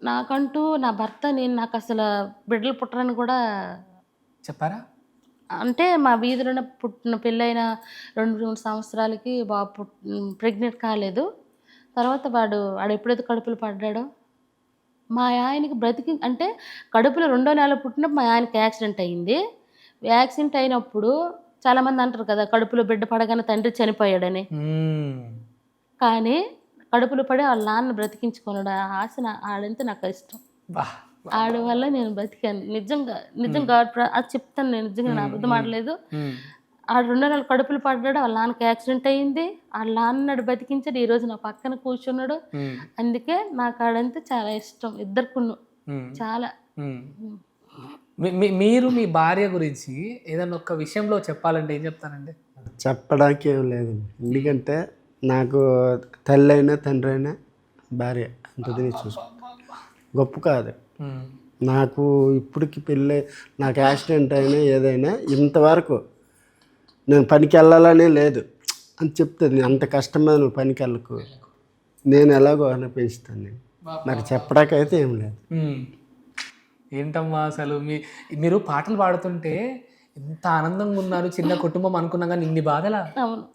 నాకంటూ నా భర్త నాకు అసలు బిడ్డలు పుట్టరని కూడా చెప్పారా? అంటే మా వీధిలోనే పుట్టిన పెళ్ళైన 2, 3 సంవత్సరాలకి బాబు ప్రెగ్నెంట్ కాలేదు. తర్వాత వాడు ఎప్పుడైతే కడుపులో పడ్డాడో మా ఆయనకి అంటే కడుపులో రెండో నెల పుట్టినప్పుడు మా ఆయనకి యాక్సిడెంట్ అయింది. యాక్సిడెంట్ అయినప్పుడు చాలామంది అంటారు కదా! కడుపులో బిడ్డ పడగానే తండ్రి చనిపోయాడని. కానీ కడుపులో పడి వాళ్ళ నాన్న బ్రతికించుకున్నాడు. ఆ ఆశ ఆడంటే నాకు ఇష్టం. ఆడి వల్ల నేను బతికాను. నిజంగా అది చెప్తాను నేను నిజంగా నా అబద్ధం ఆడలేదు. ఆడు 2 నెలలు కడుపులో పడ్డాడు. వాళ్ళ నాన్నకి యాక్సిడెంట్ అయింది. వాళ్ళ నాన్నని బతికించాడు. ఈరోజు నా పక్కన కూర్చున్నాడు. అందుకే నాకు ఆడంటే చాలా ఇష్టం. ఇద్దరికును చాలా. మీరు మీ భార్య గురించి ఏదైనా ఒక్క విషయంలో చెప్పాలంటే ఏం చెప్తానండి? చెప్పడానికి ఏం లేదు. ఎందుకంటే నాకు తల్లి అయినా తండ్రి అయినా భార్య అంతది చూసుకుంటా. గొప్ప కాదు. నాకు ఇప్పటికి పెళ్ళి నాకు యాక్సిడెంట్ అయినా ఏదైనా ఇంతవరకు నేను పనికి వెళ్ళాలనే లేదు అని చెప్తుంది. అంత కష్టమే నువ్వు పనికి వెళ్ళకు, నేను ఎలాగో అలా పెంచుతాను నేను. మరి చెప్పడానికైతే ఏం లేదు. ఏంటమ్మా అసలు మీరు పాటలు పాడుతుంటే ఎంత ఆనందంగా ఉన్నారు. చిన్న కుటుంబం అనుకున్నా కానీ ఇన్ని బాధలా? అవును.